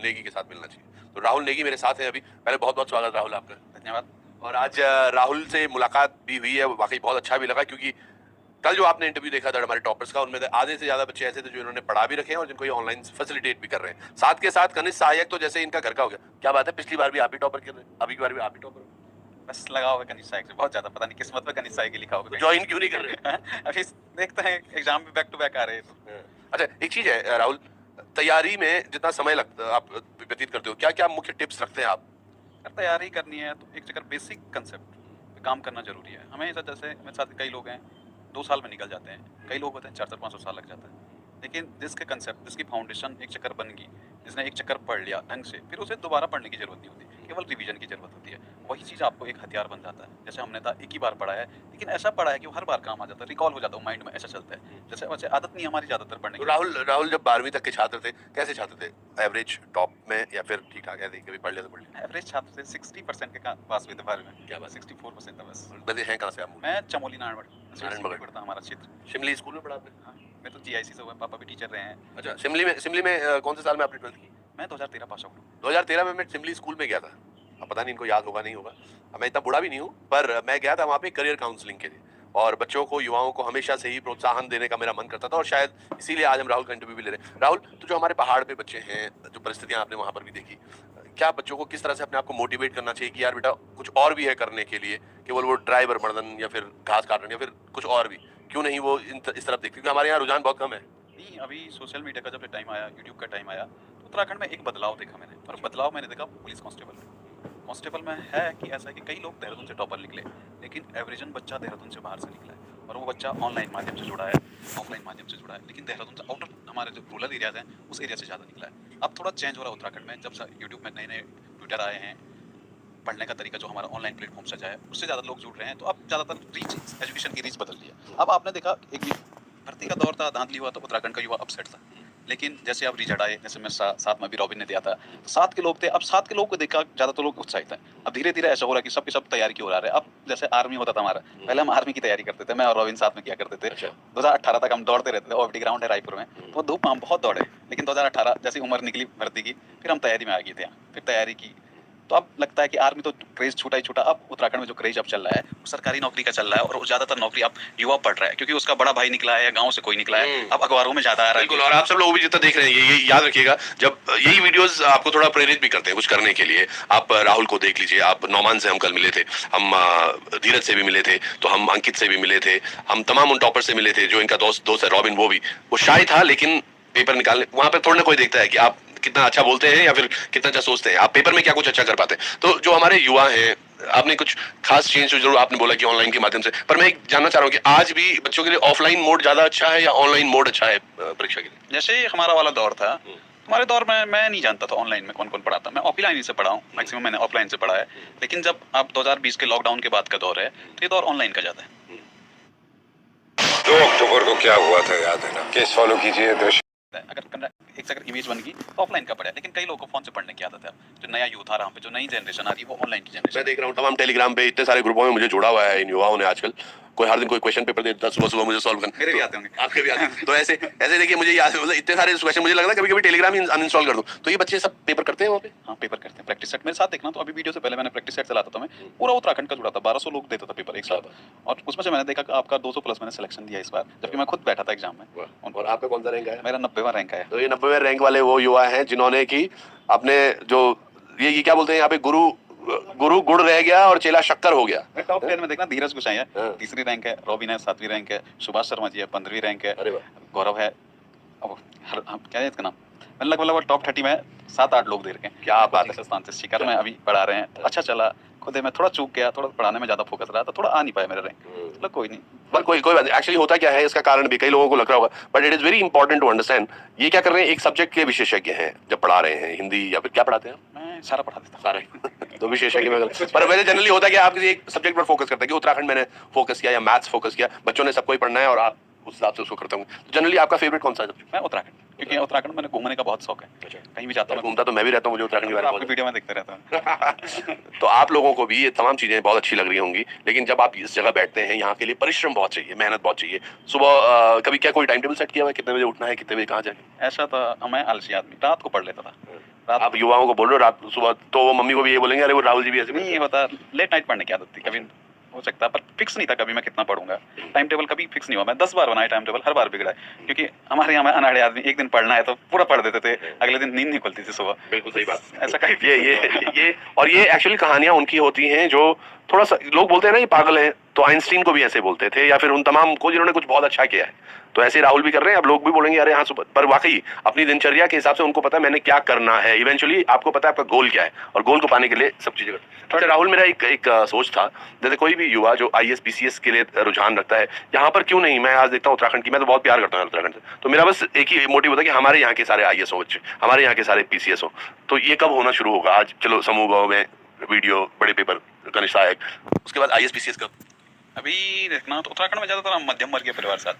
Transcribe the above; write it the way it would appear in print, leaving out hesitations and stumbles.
नेगी के साथ मिलना चाहिए। तो राहुल नेगी मेरे साथ हैं अभी। पहले बहुत बहुत स्वागत राहुल आपका। धन्यवाद। और आज राहुल से मुलाकात भी हुई है, वाकई बहुत अच्छा भी लगा, क्योंकि कल जो आपने इंटरव्यू देखा था हमारे टॉपर्स का, उनमें आधे से ज्यादा बच्चे ऐसे थे जो इन्होंने पढ़ा भी रखे हैं और जिनको ये ऑनलाइन फैसिलिटेट भी कर रहे हैं। साथ के साथ कनिष्ठ सहायक तो जैसे इनका घर का हो गया। क्या बात है, पिछली बार भी आप ही टॉपर कर रहे हैं, अभी की बार भी आप ही टॉपर हो। बस लगा होगा कनिष्ठ सहायक से, बहुत ज्यादा पता नहीं किस्मत में कनिष्ठ सहायक लिखा होगा। ज्वाइन क्यों नहीं कर रहे? अभी देखते हैं, एग्जाम भी बैक टू बैक आ रहे हैं। अच्छा, एक चीज है राहुल, तैयारी में जितना समय लगता आप व्यतीत करते हो, क्या क्या मुख्य टिप्स रखते हैं आप? अगर तैयारी करनी है तो एक जगह बेसिक कंसेप्ट पे काम करना जरूरी है। हमें जैसे मेरे साथ कई लोग हैं 2 साल में निकल जाते हैं, कई लोग होते हैं 4-500 साल लग जाता है। लेकिन जिसके कंसेप्ट, जिसकी फाउंडेशन एक चक्कर बन गई, जिसने एक चक्कर पढ़ लिया ढंग से, फिर उसे दोबारा पढ़ने की जरूरत नहीं होती, केवल रिवीजन की जरूरत होती है। वही चीज़ आपको एक हथियार बन जाता है। जैसे हमने था एक ही बार पढ़ा है, लेकिन ऐसा पढ़ा है कि वो हर बार काम आ जाता है, रिकॉल हो जाता है माइंड में, ऐसा चलता है। जैसे वैसे आदत नहीं हमारी ज्यादातर पढ़ने तो की। राहुल जब 12वीं तक के छात्र थे, कैसे छात्र थे? एवरेज, टॉप में, या फिर ठीक ठाक ऐसे कभी पढ़ लिया तो पढ़ लिया? एवरेज छात्र से 60% के पास हुए थे 12वीं में। क्या बात? 64% था बस। बदे हैं कहाँ से आप? मैं चमोली नारायणगढ़ नारायणगढ़ पढ़ता, हमारा क्षेत्र। शिमली स्कूल में पढ़ा आपने? हाँ, मैं तो जीआईसी से हुआ, पापा भी टीचर रहे हैं। अच्छा, शिमली में कौन से साल में आपने 12th की? मैं 2013 पास आउट हूँ। 2013 में मैं शिमली स्कूल में गया था। अब पता नहीं इनको याद होगा नहीं होगा, मैं इतना बूढ़ा भी नहीं हूँ, पर मैं गया था वहाँ पे करियर काउंसलिंग के लिए, और बच्चों को, युवाओं को हमेशा से ही प्रोत्साहन देने का मेरा मन करता था, और शायद इसीलिए आज हम राहुल का इंटरव्यू भी ले रहे हैं। राहुल, तो जो हमारे पहाड़ पे बच्चे हैं, जो परिस्थितियां आपने वहां पर भी देखी, क्या बच्चों को किस तरह से अपने आप को मोटिवेट करना चाहिए कि यार बेटा कुछ और भी है करने के लिए, केवल वो ड्राइवर मर्दन या फिर घास काटने या फिर कुछ और भी, क्यों नहीं वो इस तरफ देखते? क्योंकि हमारे यहाँ रुझान बहुत कम है। नहीं, अभी सोशल मीडिया का जब टाइम आया, यूट्यूब का टाइम आया, तो उत्तराखंड में एक बदलाव देखा मैंने। और बदलाव मैंने देखा पुलिस कांस्टेबल में है कि ऐसा है कि कई लोग देहरादून से टॉपर निकले, लेकिन एवरेजन बच्चा देहरादून से बाहर से निकला है, और वो बच्चा ऑनलाइन माध्यम से जुड़ा है, ऑफलाइन माध्यम से जुड़ा है, लेकिन देहरादून से आउटर हमारे जो रूरल एरियाज हैं उस एरिया से ज़्यादा निकला है। अब थोड़ा चेंज हो रहा है उत्तराखंड में, जब से यूट्यूब में नए नए ट्विटर आए हैं, पढ़ने का तरीका जो हमारा ऑनलाइन प्लेटफॉर्म से जाए, उससे ज़्यादा लोग जुड़ रहे हैं, तो अब ज़्यादातर रीच, एजुकेशन की रीच बदल रही है। अब आपने देखा एक भर्ती का दौर था, धांधली हुआ, तो उत्तराखंड का युवा अपसेट था। लेकिन जैसे अब रिजल्ट आए, जैसे मैं साथ में भी रॉबिन ने दिया था, तो साथ के लोग थे, अब साथ के लोगों को देखा ज़्यादातर लोग उत्साहित हैं। अब धीरे धीरे ऐसा हो रहा है कि सबके सब तैयारी की ओर आ रहे हैं। अब जैसे आर्मी होता था हमारा, पहले हम आर्मी की तैयारी करते थे, मैं और रॉबिन साथ में किया करते थे। 2018 तक हम दौड़ते रहते थे, ओएफडी ग्राउंड है रायपुर में, तो धूप में हम बहुत दौड़े। लेकिन 2018 जैसी उम्र निकली भर्ती की, फिर हम तैयारी में आ गए थे, फिर तैयारी की, तो अब लगता है कि आर्मी तो क्रेज छूटा ही छूटा। अब उत्तराखंड में जो क्रेज अब चल रहा है वो सरकारी नौकरी का चल रहा है, और ज्यादातर नौकरी अब युवा पढ़ रहा है, क्योंकि उसका बड़ा भाई निकला है या गांव से कोई निकला है, अब अखबारों में ज्यादा आ रहा है। बिल्कुल, और आप सब लोग भी जितना देख रहे हैं, ये याद रखिएगा, जब यही वीडियोस आपको थोड़ा प्रेरित भी करते हैं कुछ करने के लिए। आप राहुल को देख लीजिए, आप नौमान से हम कल मिले थे, हम धीरज से भी मिले थे, तो हम अंकित से भी मिले थे, हम तमाम उन टॉपर से मिले थे, जो इनका दोस्त है रॉबिन, वो शाय था, लेकिन पेपर निकालने वहां पे थोड़ा ना कोई देखता है कि आप कितना अच्छा बोलते हैं या फिर कितना अच्छा सोचते हैं, आप पेपर में क्या कुछ अच्छा कर पाते हैं। तो जो हमारे युवा हैं, आपने कुछ खास चेंज जरूर आपने बोला कि ऑनलाइन के माध्यम से, पर मैं जानना चाह रहा हूँ कि आज भी बच्चों के लिए ऑफलाइन मोड ज्यादा अच्छा है या ऑनलाइन मोड अच्छा है परीक्षा के लिए? जैसे हमारा वाला दौर था, हमारे दौर में मैं नहीं जानता था ऑनलाइन में कौन कौन पढ़ाता, मैं ऑफलाइन ही से पढ़ा हूँ, मैक्सिमम मैंने ऑफलाइन से पढ़ा है। लेकिन जब अब 2020 के लॉकडाउन के बाद का दौर है, तो ये दौर ऑनलाइन का ज्यादा है। 2 अक्टूबर को क्या हुआ था याद है ना? केस फॉलो कीजिए। अगर इमेज बन गई तो ऑफलाइन का पढ़ा, लेकिन कई लोगों को फोन से पढ़ने की आदत है। जो नया यूथ आ रहा है, जो नई जनरेशन आ रही है, वो ऑनलाइन की जनरेशन। मैं देख रहा हूँ तमाम टेलीग्राम पे इतने सारे ग्रुपों में मुझे जोड़ा हुआ है इन युवाओं ने आजकल। कोई हर दिन कोई क्वेश्चन पेपर देता है, सुबह मुझे सॉल्व करना। मेरे भी आते होंगे, आपके भी आते हैं। तो ऐसे देखिए, मुझे याद मतलब इतने सारे क्वेश्चन, मुझे लग रहा है कभी-कभी टेलीग्राम ही अनइंस्टॉल कर दूं। तो ये बच्चे सब पेपर करते हैं वहाँ पे? हाँ, पेपर करते हैं, प्रैक्टिस सेट मेरे साथ देखना। तो अभी वीडियो से पहले मैंने प्रैक्टिस सेट चलाता था, मैं पूरा उत्तराखंड का जुड़ा था, 1200 लोग देता था पेपर एक साथ, और उसमें से मैंने देखा कि आपका 200 प्लस मैंने सिलेक्शन दिया इस बार, जबकि मैं खुद बैठा था एग्जाम में। और आपका कौन सा रैंक आया? मेरा 90वां रैंक आया। तो ये 90वें रैंक वाले वो युवा हैं जिन्होंने की अपने जो ये क्या बोलते हैं यहाँ पे, गुरु गुड़ रह गया और चेला शक्कर हो गया। टॉप 10 में देखना, धीरज गुसाई है 3री रैंक है, रॉबिन है 7वीं रैंक है, सुभाष शर्मा जी है 15वीं रैंक है, गौरव है, अब क्या है इसका नाम, लगभग टॉप 30 में 7-8 लोग दे रखे हैं। क्या बात है। स्थान से शिखर में अभी पढ़ा रहे हैं, अच्छा चला। खुद मैं थोड़ा चूक गया, थोड़ा पढ़ाने में ज्यादा फोकस रहा, तो थोड़ा आ नहीं पाया मेरा रैंक। चलो कोई नहीं, पर कोई बात नहीं। एक्चुअली होता क्या है, इसका कारण भी कई लोगों को लग रहा होगा, but it is very important to understand. ये क्या कर रहे हैं, एक सब्जेक्ट के विशेषज्ञ हैं जब पढ़ा रहे हैं, हिंदी या फिर क्या पढ़ाते हैं? मैं सारा पढ़ा देता सारे तो विशेषज्ञ में पर वैसे जनरली होता है कि आप किसी एक सब्जेक्ट पर फोकस करते हैं, कि उत्तराखंड मैंने फोकस किया या मैथ्स फोकस किया, बच्चों ने सबको ही पढ़ना है और आप उस हिसाब से उसको करते होंगे। तो जनरली आपका फेवरेट कौन सा सब्जेक्ट? मैं उत्तराखंड क्योंकि उत्तराखंड में घूमने का बहुत शौक है, कहीं भी जाता हूँ घूमता तो मैं भी रहता हूँ, मुझे उत्तराखंड के बारे में आपकी वीडियो में देखते रहता हूँ। तो आप लोगों को भी ये तमाम चीजें बहुत अच्छी लग रही होंगी, लेकिन जब आप इस जगह बैठते हैं यहाँ के लिए परिश्रम बहुत चाहिए, मेहनत बहुत चाहिए। सुबह कभी क्या कोई टाइम टेबल सेट किया हुआ है, कितने बजे उठना है, कितने बजे कहाँ जाए? ऐसा था, मैं आलसी आदमी, रात को पढ़ लेता था। रात आप युवाओं को बोल रहे हो रात सुबह, तो वो मम्मी को भी ये बोलेंगे अरे वो राहुल जी भी ऐसे नहीं होता, लेट नाइट पढ़ने की आदत थी, कभी हो सकता है, पर फिक्स नहीं था कभी मैं कितना पढ़ूंगा। टाइम टेबल कभी फिक्स नहीं हुआ, मैं 10 बार बनाया टाइम टेबल, हर बार बिगड़ा है। क्योंकि हमारे यहाँ में अनाड़े आदमी, एक दिन पढ़ना है तो पूरा पढ़ देते थे, अगले दिन नींद नहीं खुलती थी सुबह। बिल्कुल सही बात। ऐसा कहीं ये और ये एक्चुअली कहानियां उनकी होती हैं जो थोड़ा सा लोग बोलते हैं ना ये पागल है, तो आइंस्टीन को भी ऐसे बोलते थे, या फिर उन तमाम को जिन्होंने कुछ बहुत अच्छा किया है। तो ऐसे राहुल भी कर रहे हैं, अब लोग भी बोलेंगे अरे हाँ सुबह, पर वाकई अपनी दिनचर्या के हिसाब से उनको पता है मैंने क्या करना है, इवेंचुअली आपको पता है आपका गोल क्या है, और गोल को पाने के लिए सब चीजें करते। अच्छा राहुल, मेरा एक सोच था, जैसे कोई भी युवा जो IAS PCS के लिए रुझान रखता है, यहाँ पर क्यों नहीं, मैं आज देखता हूँ उत्तराखंड की, मैं तो बहुत प्यार करता हूँ उत्तराखंड से, तो मेरा बस एक ही मोटिव होता है कि हमारे यहाँ के सारे IAS हो बच्चे, हमारे यहाँ के सारे PCS हो। तो ये कब होना शुरू होगा? आज चलो समूह गाँव में वीडियो, बड़े पेपर, कनिष्ठ सहायक, उसके बाद IAS PCS कब? अभी देखना तो उत्तराखंड में ज्यादातर हम मध्यम वर्गीय परिवार से आते हैं।